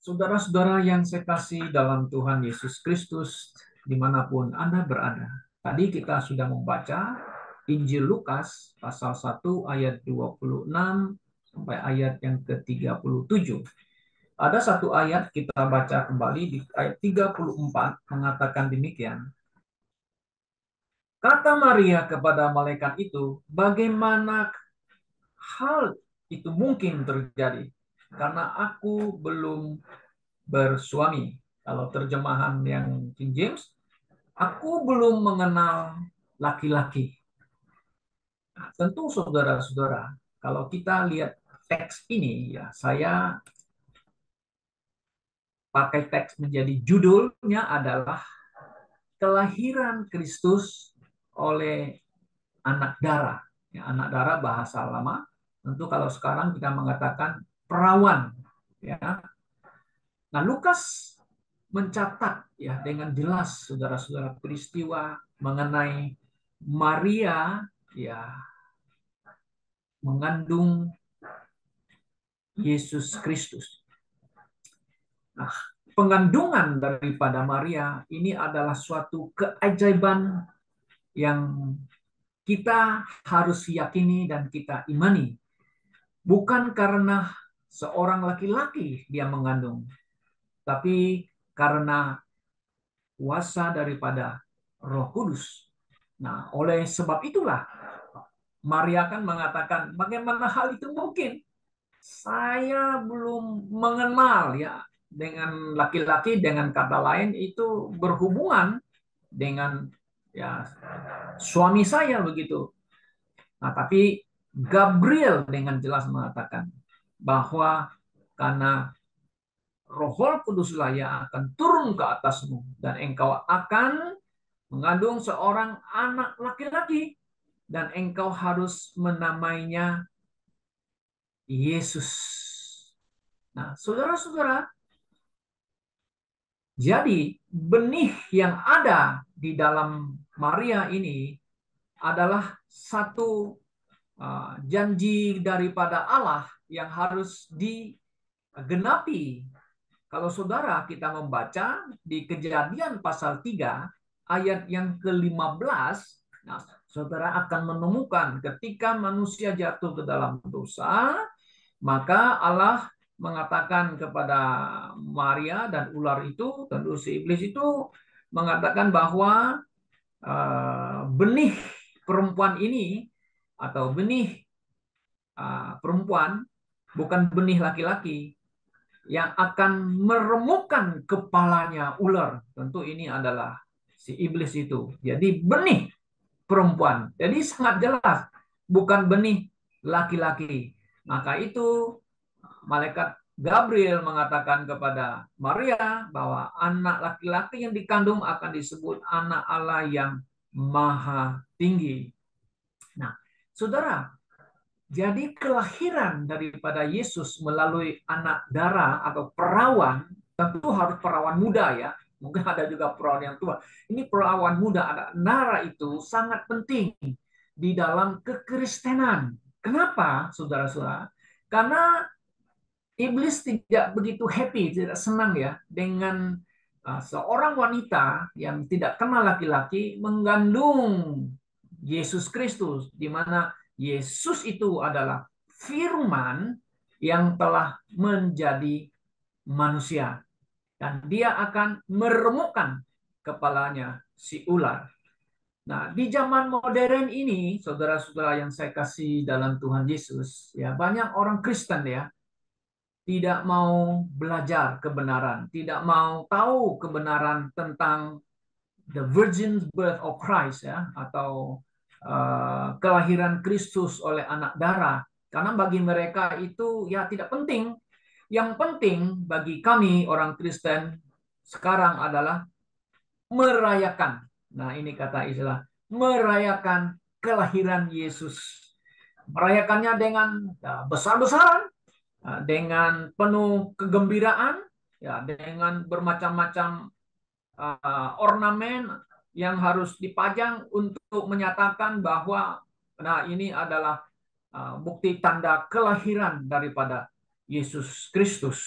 Saudara-saudara yang saya kasih dalam Tuhan Yesus Kristus, dimanapun Anda berada. Tadi kita sudah membaca Injil Lukas pasal 1 ayat 26 sampai ayat yang ke-37. Ada satu ayat kita baca kembali di ayat 34 mengatakan demikian. Kata Maria kepada malaikat itu, bagaimana hal itu mungkin terjadi? Karena aku belum bersuami. Kalau terjemahan yang King James, aku belum mengenal laki-laki. Nah, tentu saudara-saudara, kalau kita lihat teks ini, ya saya pakai teks menjadi judulnya adalah kelahiran Kristus oleh anak darah. Ya, anak darah bahasa lama. Tentu kalau sekarang kita mengatakan perawan. Ya. Nah, Lukas mencatat ya dengan jelas saudara-saudara peristiwa mengenai Maria ya mengandung Yesus Kristus. Nah, pengandungan daripada Maria ini adalah suatu keajaiban yang kita harus yakini dan kita imani. Bukan karena seorang laki-laki dia mengandung, tapi karena kuasa daripada Roh Kudus. Nah, oleh sebab itulah Maria kan mengatakan, bagaimana hal itu mungkin? Saya belum mengenal ya dengan laki-laki, dengan kata lain itu berhubungan dengan ya suami saya begitu. Nah, tapi Gabriel dengan jelas mengatakan bahwa karena Roh Kuduslah yang akan turun ke atasmu dan engkau akan mengandung seorang anak laki-laki dan engkau harus menamainya Yesus. Nah, saudara-saudara, jadi benih yang ada di dalam Maria ini adalah satu janji daripada Allah yang harus digenapi. Kalau saudara kita membaca di Kejadian pasal 3 ayat yang ke-15, nah, saudara akan menemukan ketika manusia jatuh ke dalam dosa, maka Allah mengatakan kepada Maria dan ular itu, tentu si iblis itu mengatakan bahwa benih perempuan ini atau benih perempuan bukan benih laki-laki yang akan meremukkan kepalanya ular. Tentu ini adalah si iblis itu. Jadi benih perempuan. Jadi sangat jelas bukan benih laki-laki. Maka itu malaikat Gabriel mengatakan kepada Maria bahwa anak laki-laki yang dikandung akan disebut anak Allah yang maha tinggi. Nah, saudara, jadi kelahiran daripada Yesus melalui anak darah atau perawan, tentu harus perawan muda ya. Mungkin ada juga perawan yang tua. Ini perawan muda, anak darah itu sangat penting di dalam kekristenan. Kenapa, saudara-saudara? Karena iblis tidak begitu happy, tidak senang ya dengan seorang wanita yang tidak kenal laki-laki mengandung Yesus Kristus, di mana Yesus itu adalah firman yang telah menjadi manusia. Dan dia akan meremukkan kepalanya si ular. Nah, di zaman modern ini, saudara-saudara yang saya kasih dalam Tuhan Yesus, ya banyak orang Kristen ya, tidak mau belajar kebenaran, tidak mau tahu kebenaran tentang the virgin birth of Christ ya, atau kelahiran Kristus oleh anak darah. Karena bagi mereka itu ya tidak penting. Yang penting bagi kami orang Kristen sekarang adalah merayakan. Nah, ini kata istilah merayakan kelahiran Yesus. Merayakannya dengan besar-besaran, dengan penuh kegembiraan, ya dengan bermacam-macam ornamen yang harus dipajang untuk menyatakan bahwa nah ini adalah bukti tanda kelahiran daripada Yesus Kristus.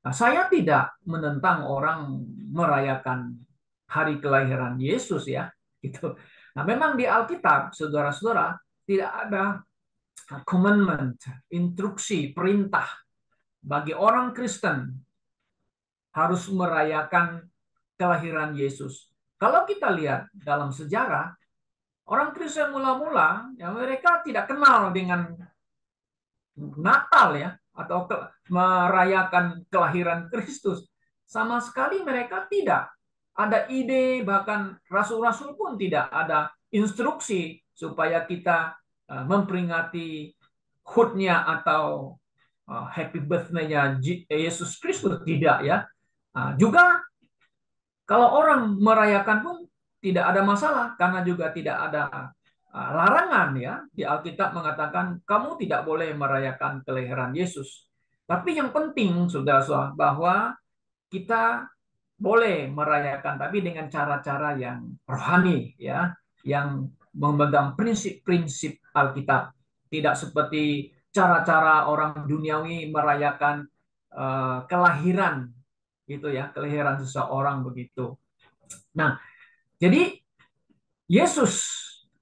Nah, saya tidak menentang orang merayakan hari kelahiran Yesus ya, gitu. Nah, memang di Alkitab, saudara-saudara, tidak ada commandment, instruksi, perintah bagi orang Kristen harus merayakan kelahiran Yesus. Kalau kita lihat dalam sejarah, orang Kristen mula-mula, ya mereka tidak kenal dengan Natal ya, atau merayakan kelahiran Kristus. Sama sekali mereka tidak ada ide, bahkan rasul-rasul pun tidak ada instruksi supaya kita memperingati HUT-nya atau happy birthday-nya Yesus Kristus, tidak ya. Juga kalau orang merayakan pun tidak ada masalah, karena juga tidak ada larangan ya. Di Alkitab mengatakan kamu tidak boleh merayakan kelahiran Yesus. Tapi yang penting, saudara-saudara, bahwa kita boleh merayakan, tapi dengan cara-cara yang rohani ya, yang memegang prinsip-prinsip Alkitab. Tidak seperti cara-cara orang duniawi merayakan kelahiran gitu ya, kelahiran seseorang begitu. Nah, jadi Yesus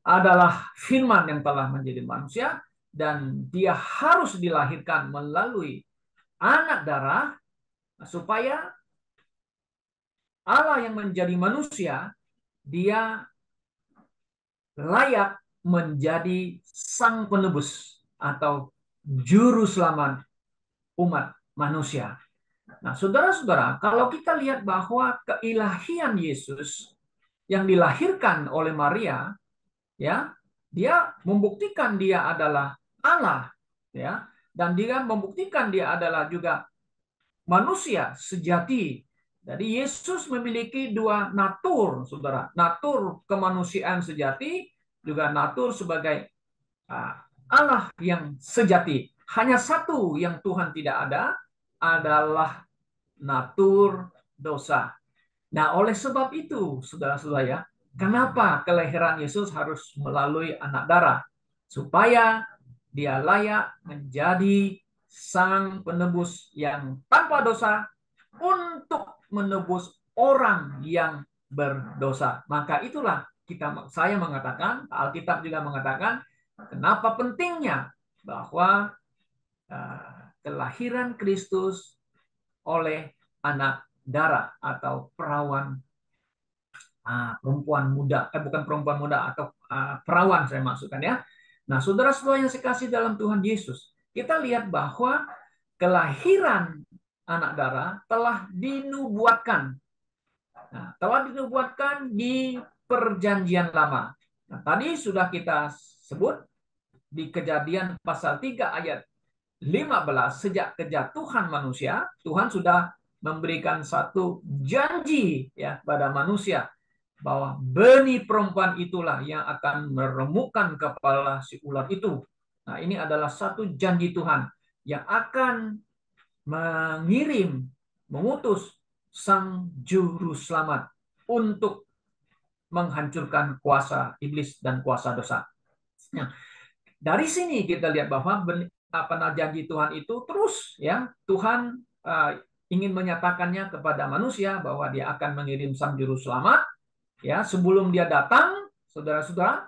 adalah firman yang telah menjadi manusia dan dia harus dilahirkan melalui anak darah supaya Allah yang menjadi manusia dia layak menjadi sang penebus atau juru selamat umat manusia. Nah, saudara-saudara, kalau kita lihat bahwa keilahian Yesus yang dilahirkan oleh Maria, ya, dia membuktikan dia adalah Allah, ya, dan dia membuktikan dia adalah juga manusia sejati. Jadi Yesus memiliki dua natur, saudara. Natur kemanusiaan sejati, juga natur sebagai Allah yang sejati. Hanya satu yang Tuhan tidak ada adalah natur dosa. Nah, oleh sebab itu, saudara-saudara ya, kenapa kelahiran Yesus harus melalui anak darah? Supaya dia layak menjadi sang penebus yang tanpa dosa untuk menebus orang yang berdosa. Maka itulah saya mengatakan, Alkitab juga mengatakan, kenapa pentingnya bahwa kelahiran Kristus oleh anak darah atau perawan perempuan muda, bukan perempuan muda atau perawan saya maksudkan ya. Nah, saudara-saudara yang saya kasih dalam Tuhan Yesus, kita lihat bahwa kelahiran anak darah telah dinubuatkan. Nah, telah dinubuatkan di Perjanjian Lama. Nah, tadi sudah kita sebut di Kejadian pasal 3 ayat 15, sejak kejatuhan manusia, Tuhan sudah memberikan satu janji ya pada manusia bahwa benih perempuan itulah yang akan meremukkan kepala si ular itu. Nah, ini adalah satu janji Tuhan yang akan mengutus sang juru selamat untuk menghancurkan kuasa iblis dan kuasa dosa. Nah, dari sini kita lihat bahwa janji Tuhan itu terus ya, Tuhan ingin menyatakannya kepada manusia bahwa dia akan mengirim sang juru selamat ya, sebelum dia datang, saudara-saudara,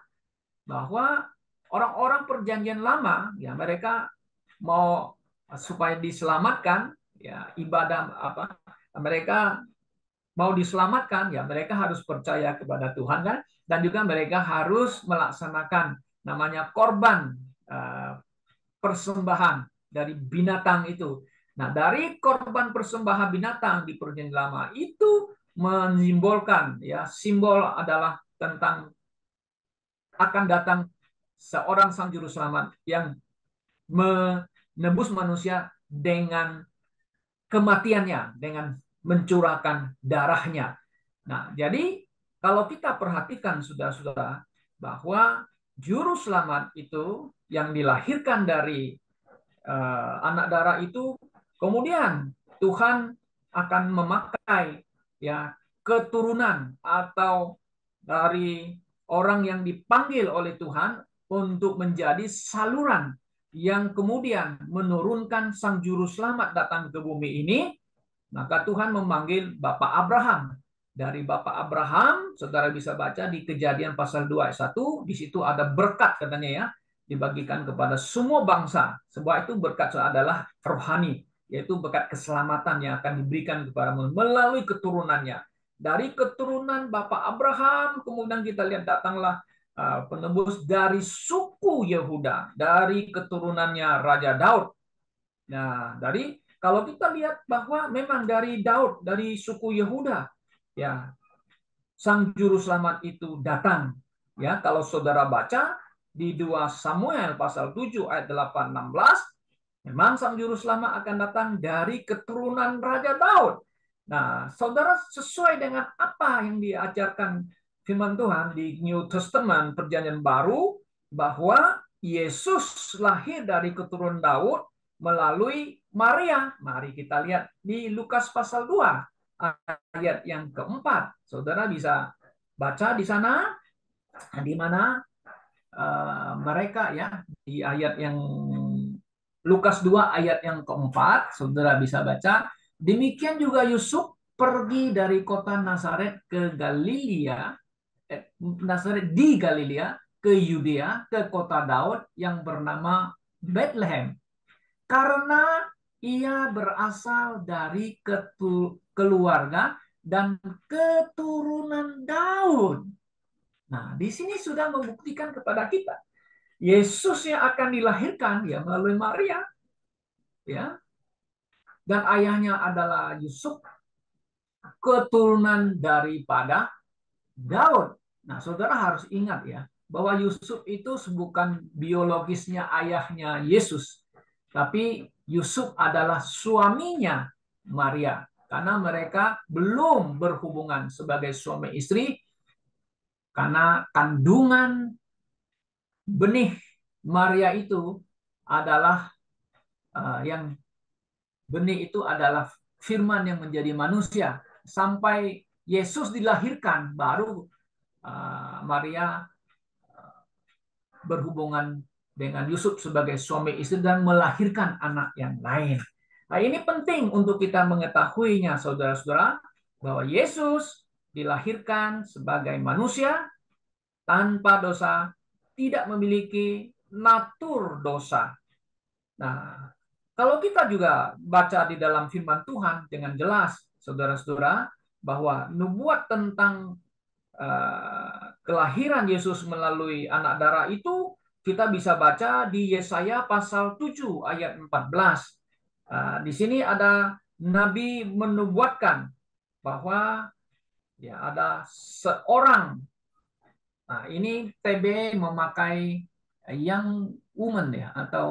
bahwa orang-orang perjanjian lama ya mereka mau supaya diselamatkan ya, ibadah mereka mau diselamatkan ya, mereka harus percaya kepada Tuhan kan, dan juga mereka harus melaksanakan namanya korban persembahan dari binatang itu. Nah, dari korban persembahan binatang di perjanjian lama itu menyimbolkan ya, simbol adalah tentang akan datang seorang sang juru selamat yang menebus manusia dengan kematiannya, dengan mencurahkan darahnya. Nah, jadi kalau kita perhatikan saudara-saudara bahwa juru selamat itu yang dilahirkan dari anak darah itu, kemudian Tuhan akan memakai ya keturunan atau dari orang yang dipanggil oleh Tuhan untuk menjadi saluran yang kemudian menurunkan sang juru selamat datang ke bumi ini Maka Tuhan memanggil Bapak Abraham. Dari Bapak Abraham, saudara bisa baca di Kejadian pasal 2 ayat 1, di situ ada berkat katanya ya, dibagikan kepada semua bangsa. Sebab itu berkat adalah rohani, yaitu berkat keselamatan yang akan diberikan kepada melalui keturunannya. Dari keturunan Bapak Abraham, kemudian kita lihat datanglah penebus dari suku Yehuda, dari keturunannya Raja Daud. Nah, kalau kita lihat bahwa memang dari Daud, dari suku Yehuda, ya, Sang Juru Selamat itu datang. Ya, kalau saudara baca di 2 Samuel pasal 7 ayat 8 16, memang Sang Juru Selamat akan datang dari keturunan Raja Daud. Nah, saudara, sesuai dengan apa yang diajarkan firman Tuhan di New Testament Perjanjian Baru, bahwa Yesus lahir dari keturunan Daud melalui Maria. Mari kita lihat di Lukas pasal 2 ayat yang keempat. Saudara bisa baca di sana, di mana mereka ya, di ayat yang Lukas 2 ayat yang keempat, saudara bisa baca, demikian juga Yusuf pergi dari kota Nazaret ke Galilea, Nazaret di Galilea, ke Yudea, ke kota Daud yang bernama Bethlehem. Karena ia berasal dari keluarga dan keturunan Daud. Nah, di sini sudah membuktikan kepada kita Yesus yang akan dilahirkan ya melalui Maria, ya, dan ayahnya adalah Yusuf, keturunan daripada Daud. Nah, saudara harus ingat ya bahwa Yusuf itu bukan biologisnya ayahnya Yesus, tapi Yusuf adalah suaminya Maria, karena mereka belum berhubungan sebagai suami istri, karena kandungan benih Maria itu adalah yang benih itu adalah firman yang menjadi manusia. Sampai Yesus dilahirkan, baru Maria berhubungan dengan Yusuf sebagai suami istri dan melahirkan anak yang lain. Nah, ini penting untuk kita mengetahuinya, saudara-saudara, bahwa Yesus dilahirkan sebagai manusia tanpa dosa, tidak memiliki natur dosa. Nah, kalau kita juga baca di dalam firman Tuhan dengan jelas, saudara-saudara, bahwa nubuat tentang kelahiran Yesus melalui anak darah itu kita bisa baca di Yesaya pasal 7 ayat 14. Di sini ada nabi menubuatkan bahwa ya ada seorang, nah ini TB memakai young woman ya, atau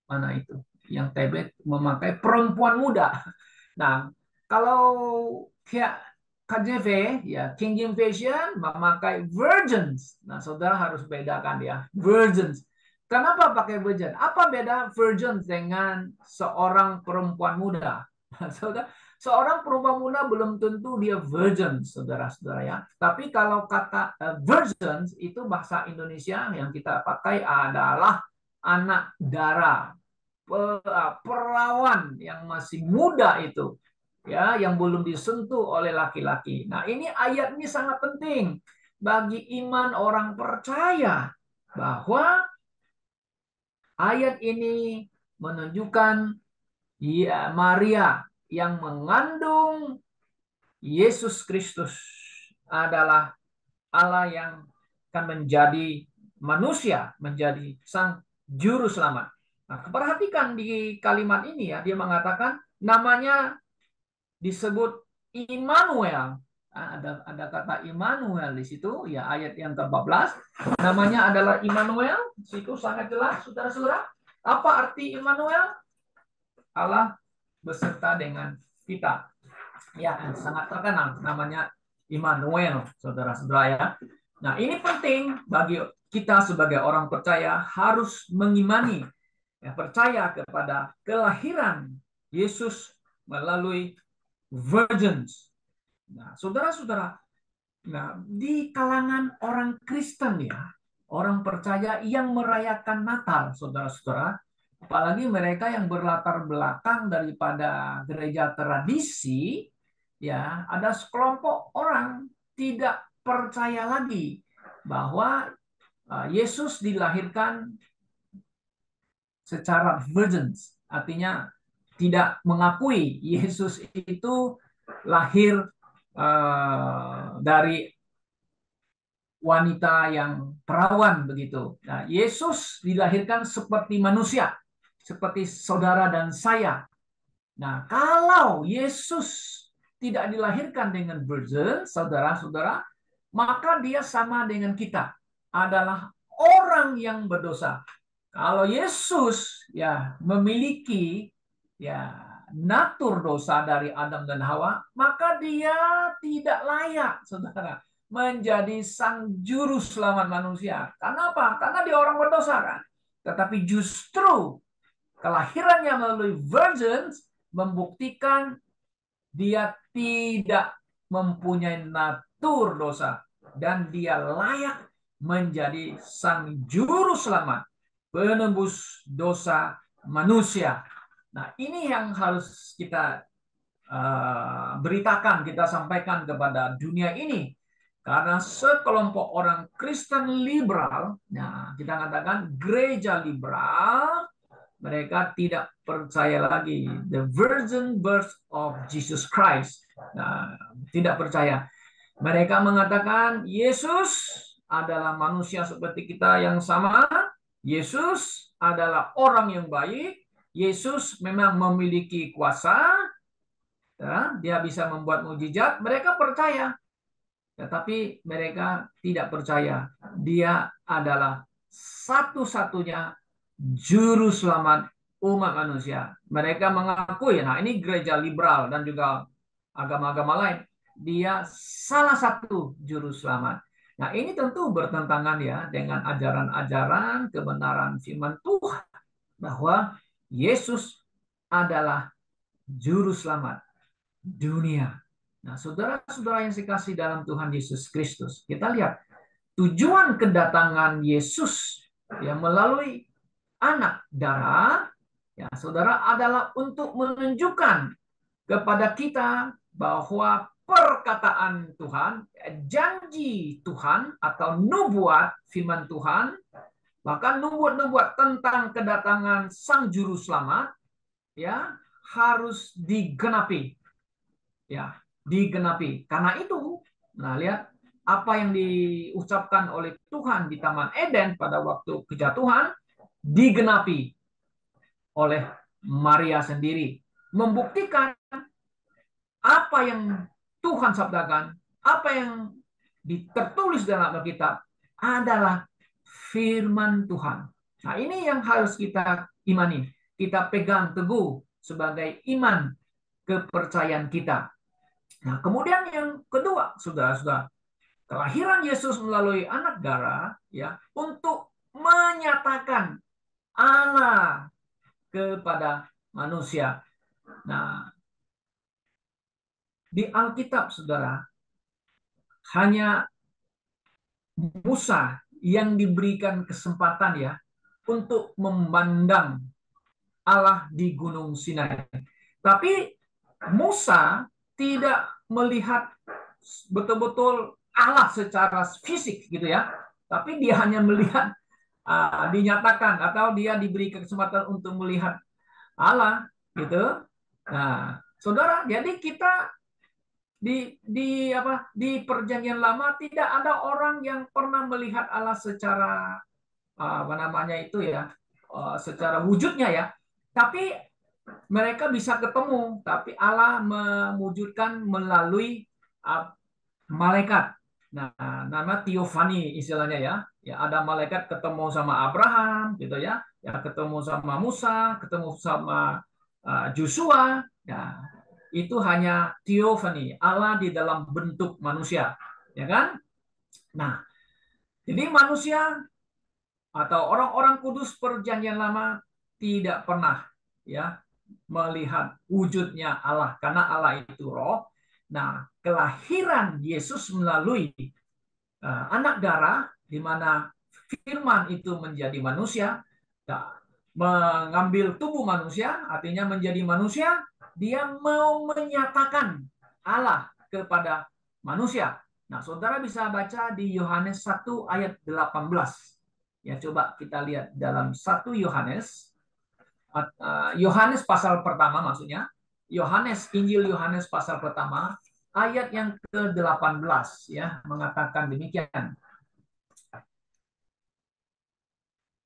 mana itu yang TB memakai perempuan muda. Nah, kalau kayak KJV ya, King James Version memakai virgins. Nah, saudara harus bedakan ya, virgins. Kenapa pakai virgin? Apa beda virgins dengan seorang perempuan muda? Saudara, seorang perempuan muda belum tentu dia virgin, saudara-saudara ya. Tapi kalau kata virgins itu bahasa Indonesia yang kita pakai adalah anak dara, perawan yang masih muda itu, ya, yang belum disentuh oleh laki-laki. Nah, ini ayat ini sangat penting bagi iman orang percaya, bahwa ayat ini menunjukkan ya, Maria yang mengandung Yesus Kristus adalah Allah yang akan menjadi manusia, menjadi sang juru selamat. Nah, perhatikan di kalimat ini ya, dia mengatakan namanya disebut Immanuel. Ada kata Immanuel di situ ya, ayat yang ke-14. Namanya adalah Immanuel. Situ sangat jelas, saudara-saudara. Apa arti Immanuel? Allah beserta dengan kita. Ya, sangat terkenal namanya Immanuel, saudara-saudara ya. Nah, ini penting bagi kita sebagai orang percaya, harus mengimani, ya, percaya kepada kelahiran Yesus melalui virgins. Nah, saudara-saudara, nah, di kalangan orang Kristen ya, orang percaya yang merayakan Natal, saudara-saudara, apalagi mereka yang berlatar belakang daripada gereja tradisi, ya, ada sekelompok orang tidak percaya lagi bahwa Yesus dilahirkan secara virgin, artinya tidak mengakui Yesus itu lahir dari wanita yang perawan begitu. Nah, Yesus dilahirkan seperti manusia, seperti saudara dan saya. Nah, kalau Yesus tidak dilahirkan dengan virgin, saudara-saudara, maka dia sama dengan kita, adalah orang yang berdosa. Kalau Yesus ya memiliki ya natur dosa dari Adam dan Hawa, maka dia tidak layak, saudara, menjadi sang juru selamat manusia. Karena apa? Karena dia orang berdosa kan. Tetapi justru kelahirannya melalui virgin membuktikan dia tidak mempunyai natur dosa dan dia layak menjadi sang juru selamat, penebus dosa manusia. Nah, ini yang harus kita beritakan, kita sampaikan kepada dunia ini. Karena sekelompok orang Kristen liberal, nah kita katakan gereja liberal, mereka tidak percaya lagi the virgin birth of Jesus Christ. Nah, tidak percaya. Mereka mengatakan Yesus adalah manusia seperti kita yang sama. Yesus adalah orang yang baik. Yesus memang memiliki kuasa. Ya, dia bisa membuat mujizat. Mereka percaya. Tetapi mereka tidak percaya. Dia adalah satu-satunya juru selamat umat manusia. Mereka mengakui, nah ini gereja liberal dan juga agama-agama lain, dia salah satu juru selamat. Nah ini tentu bertentangan ya dengan ajaran-ajaran kebenaran firman Tuhan bahwa Yesus adalah juru selamat dunia. Nah, saudara-saudara yang dikasihi dalam Tuhan Yesus Kristus, kita lihat tujuan kedatangan Yesus yang melalui anak darah, ya saudara, adalah untuk menunjukkan kepada kita bahwa perkataan Tuhan, janji Tuhan atau nubuat firman Tuhan, bahkan nubuat-nubuat tentang kedatangan Sang Juru Selamat, ya harus digenapi, ya digenapi. Karena itu, nah lihat apa yang diucapkan oleh Tuhan di Taman Eden pada waktu kejatuhan digenapi oleh Maria sendiri, membuktikan apa yang Tuhan sabdakan, apa yang tertulis dalam Alkitab adalah firman Tuhan. Nah, ini yang harus kita imani, kita pegang teguh sebagai iman kepercayaan kita. Nah, kemudian yang kedua, saudara-saudara, kelahiran Yesus melalui anak darah ya untuk menyatakan Allah kepada manusia. Nah, di Alkitab, saudara, hanya Musa yang diberikan kesempatan ya untuk memandang Allah di Gunung Sinai. Tapi Musa tidak melihat betul-betul Allah secara fisik gitu ya. Tapi dia hanya melihat dinyatakan atau dia diberi kesempatan untuk melihat Allah gitu. Nah, saudara, jadi kita di perjanjian lama tidak ada orang yang pernah melihat Allah secara apa namanya itu ya, secara wujudnya ya. Tapi mereka bisa ketemu, tapi Allah mewujudkan melalui malaikat. Nah, nama teofani istilahnya ya. Ya ada malaikat ketemu sama Abraham gitu ya. Ya ketemu sama Musa, ketemu sama Joshua. Ya, itu hanya teofani, Allah di dalam bentuk manusia, ya kan? Nah, jadi manusia atau orang-orang kudus perjanjian lama tidak pernah ya melihat wujudnya Allah karena Allah itu roh. Nah, kelahiran Yesus melalui anak darah di mana firman itu menjadi manusia. Nah, mengambil tubuh manusia, artinya menjadi manusia, dia mau menyatakan Allah kepada manusia. Nah, saudara bisa baca di Yohanes 1 ayat 18. Ya, coba kita lihat dalam 1 Yohanes, Yohanes pasal pertama maksudnya, Injil Yohanes pasal pertama, ayat yang ke-18 ya, mengatakan demikian.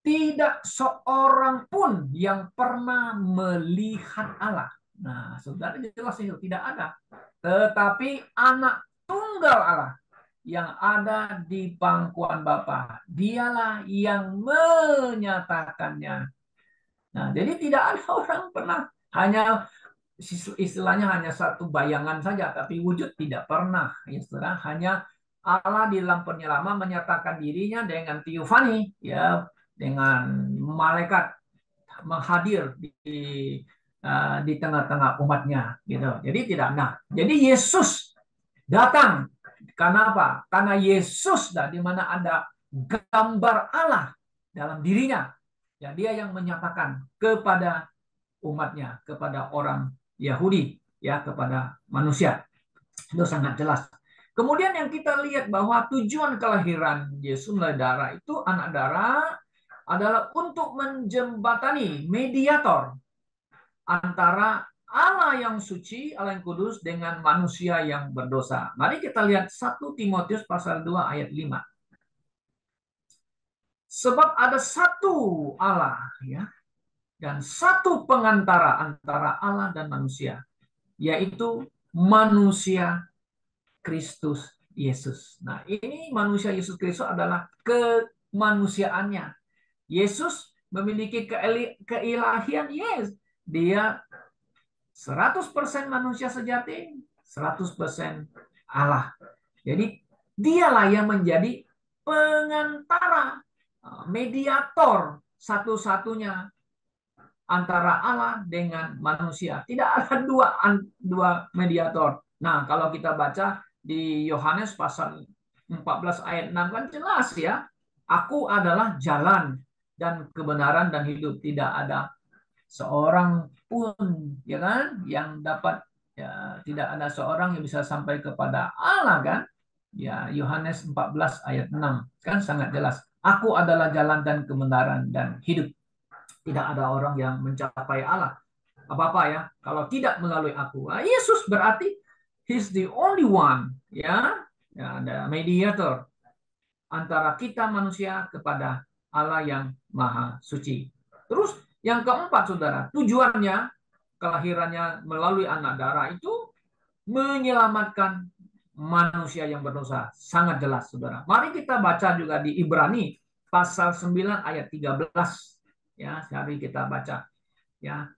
Tidak seorang pun yang pernah melihat Allah. Nah, saudara jelas itu tidak ada. Tetapi anak tunggal Allah yang ada di pangkuan Bapa, dialah yang menyatakannya. Nah, jadi tidak ada orang pernah, hanya istilahnya hanya satu bayangan saja, tapi wujud tidak pernah. Istilah hanya Allah di dalam penyelaman menyatakan dirinya dengan tiufani, ya, dengan malaikat menghadir di tengah-tengah umatnya, gitu. Jadi tidak. Nah, jadi Yesus datang. Karena apa? Karena Yesus di mana ada gambar Allah dalam dirinya. Ya, dia yang menyatakan kepada umatnya, kepada orang Yahudi, ya, kepada manusia. Itu sangat jelas. Kemudian yang kita lihat bahwa tujuan kelahiran Yesus melalui darah itu, anak darah adalah untuk menjembatani, mediator antara Allah yang suci, Allah yang kudus dengan manusia yang berdosa. Mari kita lihat 1 Timotius pasal 2 ayat 5. Sebab ada satu Allah, ya, dan satu pengantara antara Allah dan manusia, yaitu manusia Kristus Yesus. Nah, ini manusia Yesus Kristus adalah kemanusiaannya. Yesus memiliki keilahian. Yes, dia 100% manusia sejati, 100% Allah. Jadi dialah yang menjadi pengantara, mediator satu-satunya antara Allah dengan manusia. Tidak ada dua mediator. Nah, kalau kita baca di Yohanes pasal 14 ayat 6 kan jelas ya. Aku adalah jalan dan kebenaran dan hidup. Tidak ada seorang pun, ya kan, yang dapat, ya, tidak ada seorang yang bisa sampai kepada Allah, kan? Ya, Yohanes 14 ayat 6 kan sangat jelas. Aku adalah jalan dan kebenaran dan hidup. Tidak ada orang yang mencapai Allah apa-apa ya kalau tidak melalui aku. Nah, Yesus berarti he's the only one, ya, ya, ada mediator antara kita manusia kepada Allah yang maha suci. Terus yang keempat, saudara, tujuannya kelahirannya melalui anak darah itu menyelamatkan manusia yang berdosa. Sangat jelas, saudara. Mari kita baca juga di Ibrani pasal 9 ayat 13. Ya, hari kita baca. Ya,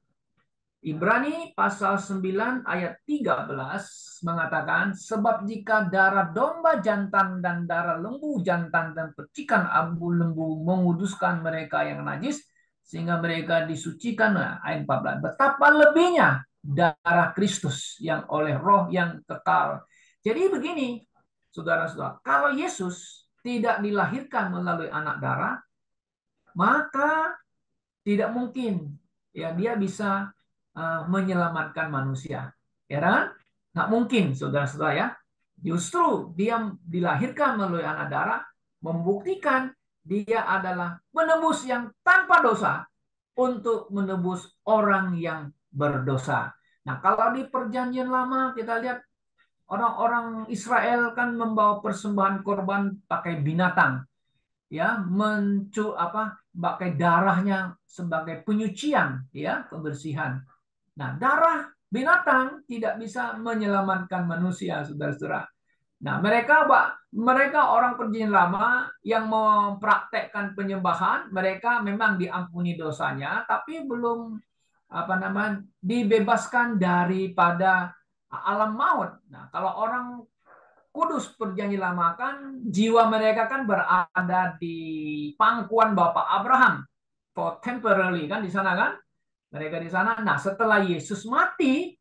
Ibrani pasal 9 ayat 13 mengatakan, sebab jika darah domba jantan dan darah lembu jantan dan percikan abu lembu menguduskan mereka yang najis, sehingga mereka disucikan. Nah, ayat 14. Betapa lebihnya darah Kristus yang oleh roh yang kekal. Jadi begini, saudara-saudara, kalau Yesus tidak dilahirkan melalui anak darah, maka tidak mungkin ya dia bisa menyelamatkan manusia. Ya kan? Nggak mungkin, saudara-saudara ya. Justru dia dilahirkan melalui anak darah, membuktikan dia adalah penebus yang tanpa dosa untuk menebus orang yang berdosa. Nah, kalau di perjanjian lama kita lihat orang-orang Israel kan membawa persembahan korban pakai binatang, ya, pakai darahnya sebagai penyucian, ya, pembersihan. Nah, darah binatang tidak bisa menyelamatkan manusia, saudara-saudara. Nah, mereka orang perjanjian lama yang mempraktekkan penyembahan, mereka memang diampuni dosanya, tapi belum dibebaskan daripada alam maut. Nah, kalau orang kudus perjanjian lama kan jiwa mereka kan berada di pangkuan Bapak Abraham for temporarily, kan di sana, kan mereka di sana. Nah, setelah Yesus mati,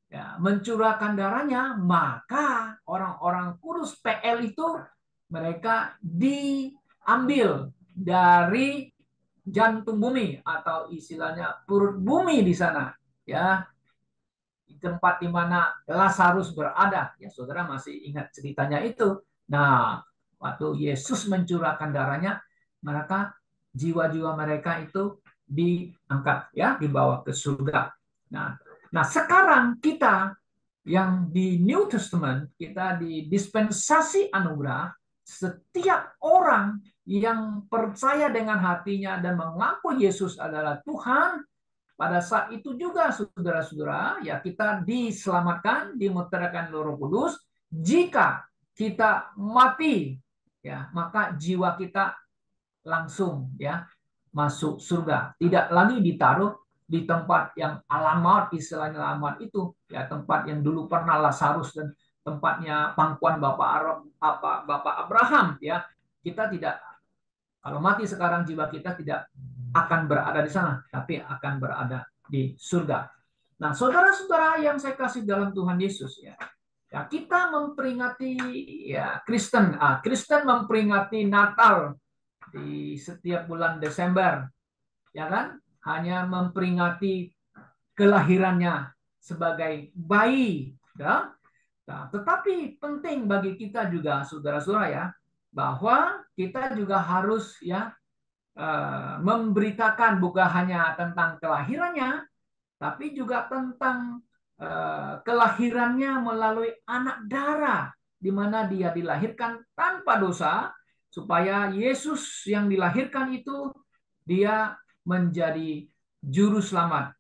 ya, mencurahkan darahnya, maka orang-orang kudus PL itu mereka diambil dari jantung bumi atau istilahnya perut bumi di sana, ya, di tempat di mana Lazarus berada. Ya, saudara masih ingat ceritanya itu. Nah, waktu Yesus mencurahkan darahnya, maka jiwa-jiwa mereka itu diangkat, ya, dibawa ke surga. Nah, nah sekarang kita yang di New Testament, kita di dispensasi anugerah, setiap orang yang percaya dengan hatinya dan mengaku Yesus adalah Tuhan, pada saat itu juga saudara-saudara, ya kita diselamatkan, dimuteraikan Roh Kudus. Jika kita mati, ya maka jiwa kita langsung ya masuk surga, tidak lagi ditaruh di tempat yang alamat, istilahnya alamat itu ya, tempat yang dulu pernah Lazarus dan tempatnya pangkuan Bapak Arab, apa Bapak Abraham, ya. Kita tidak, kalau mati sekarang jiwa kita tidak akan berada di sana, tapi akan berada di surga. Nah, saudara-saudara yang saya kasih dalam Tuhan Yesus, ya, ya kita memperingati, ya Kristen memperingati Natal di setiap bulan Desember, ya kan? Hanya memperingati kelahirannya sebagai bayi, ya. Nah, tetapi penting bagi kita juga, saudara-saudara, ya, bahwa kita juga harus ya memberitakan bukan hanya tentang kelahirannya, tapi juga tentang kelahirannya melalui anak darah, di mana dia dilahirkan tanpa dosa, supaya Yesus yang dilahirkan itu dia menjadi juru selamat,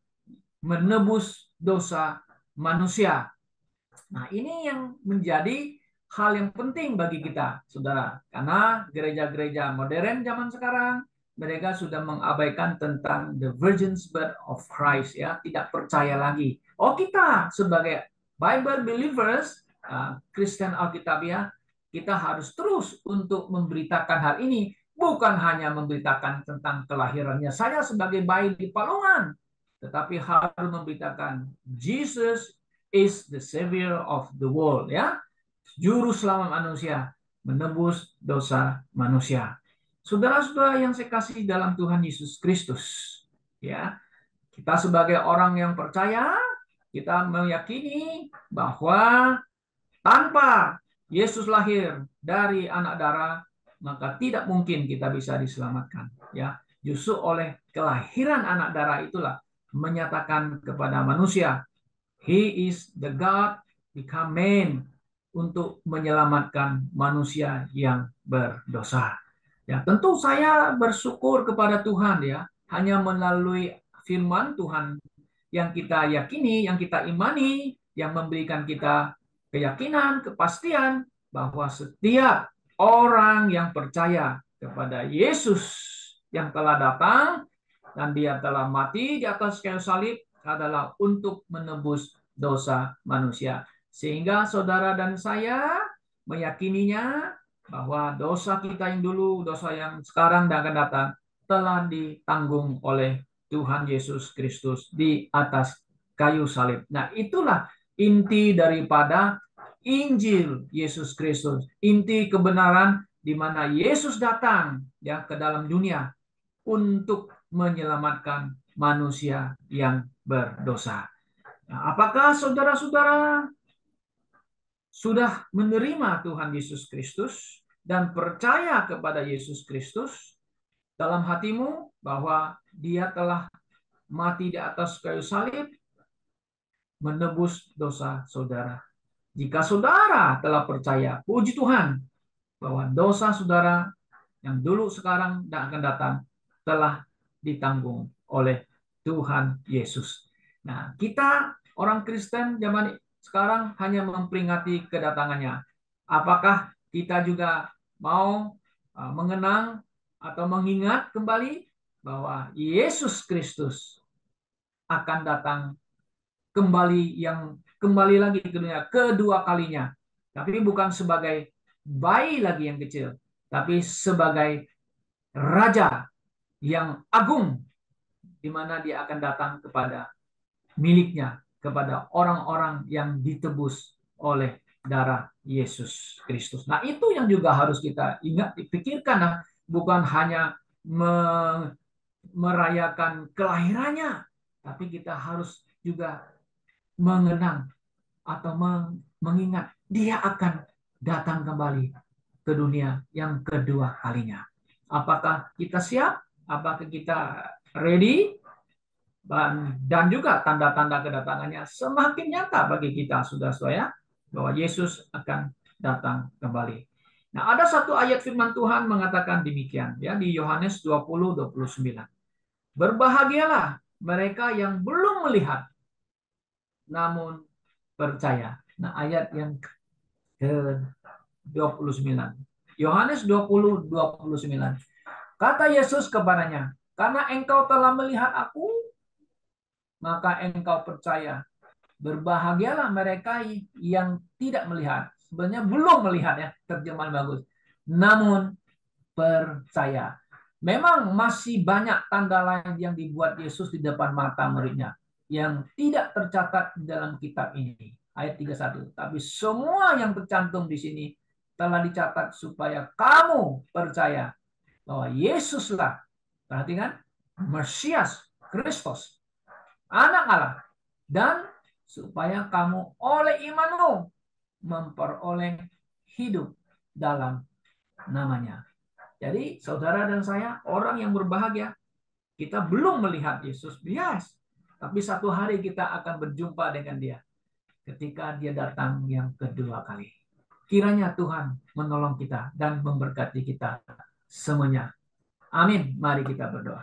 menebus dosa manusia. Nah, ini yang menjadi hal yang penting bagi kita, saudara. Karena gereja-gereja modern zaman sekarang, mereka sudah mengabaikan tentang the virgin's birth of Christ, ya, tidak percaya lagi. Oh, kita sebagai Bible believers, Kristen Alkitabiah, kita harus terus untuk memberitakan hal ini, bukan hanya memberitakan tentang kelahirannya saya sebagai bayi di palungan, tetapi harus memberitakan Jesus is the savior of the world, ya, juru selamat manusia, menebus dosa manusia. Saudara-saudara yang saya kasih dalam Tuhan Yesus Kristus, ya, kita sebagai orang yang percaya, kita meyakini bahwa tanpa Yesus lahir dari anak darah, maka tidak mungkin kita bisa diselamatkan, ya. Justru oleh kelahiran anak darah itulah menyatakan kepada manusia, He is the God become man, untuk menyelamatkan manusia yang berdosa. Ya, tentu saya bersyukur kepada Tuhan, ya, hanya melalui firman Tuhan yang kita yakini, yang kita imani, yang memberikan kita keyakinan, kepastian bahwa setiap orang yang percaya kepada Yesus yang telah datang dan dia telah mati di atas kayu salib adalah untuk menebus dosa manusia. Sehingga saudara dan saya meyakininya bahwa dosa kita yang dulu, dosa yang sekarang dan akan datang, telah ditanggung oleh Tuhan Yesus Kristus di atas kayu salib. Nah, itulah inti daripada Injil Yesus Kristus, inti kebenaran di mana Yesus datang ya ke dalam dunia untuk menyelamatkan manusia yang berdosa. Nah, apakah saudara-saudara sudah menerima Tuhan Yesus Kristus dan percaya kepada Yesus Kristus dalam hatimu bahwa dia telah mati di atas kayu salib menebus dosa saudara? Jika saudara telah percaya, puji Tuhan, bahwa dosa saudara yang dulu, sekarang, dan akan datang telah ditanggung oleh Tuhan Yesus. Nah, kita orang Kristen zaman sekarang hanya memperingati kedatangannya. Apakah kita juga mau mengenang atau mengingat kembali bahwa Yesus Kristus akan datang kembali, yang kembali lagi ke dunia kedua kalinya, tapi bukan sebagai bayi lagi yang kecil, tapi sebagai raja yang agung, di mana dia akan datang kepada miliknya, kepada orang-orang yang ditebus oleh darah Yesus Kristus. Nah, itu yang juga harus kita ingat, dipikirkan, bukan hanya merayakan kelahirannya, tapi kita harus juga mengenang atau mengingat dia akan datang kembali ke dunia yang kedua kalinya. Apakah kita siap? Apakah kita ready? Dan juga tanda-tanda kedatangannya semakin nyata bagi kita, saudara-saudara, bahwa Yesus akan datang kembali. Nah, ada satu ayat firman Tuhan mengatakan demikian, ya, di Yohanes 20:29. Berbahagialah mereka yang belum melihat, namun percaya. Nah, ayat yang ke-29. Yohanes 20:29. Kata Yesus kepadanya, karena engkau telah melihat aku, maka engkau percaya. Berbahagialah mereka yang tidak melihat. Sebenarnya belum melihat, ya, terjemahan bagus. Namun percaya. Memang masih banyak tanda lain yang dibuat Yesus di depan mata muridnya yang tidak tercatat di dalam kitab ini. Ayat 31. Tapi semua yang tercantum di sini telah dicatat supaya kamu percaya bahwa Yesuslah, perhatikan, Mesias, Kristus, Anak Allah, dan supaya kamu oleh imanmu memperoleh hidup dalam namanya. Jadi saudara dan saya orang yang berbahagia, kita belum melihat Yesus, yes, tapi satu hari kita akan berjumpa dengan dia ketika dia datang yang kedua kali. Kiranya Tuhan menolong kita dan memberkati kita semuanya. Amin. Mari kita berdoa.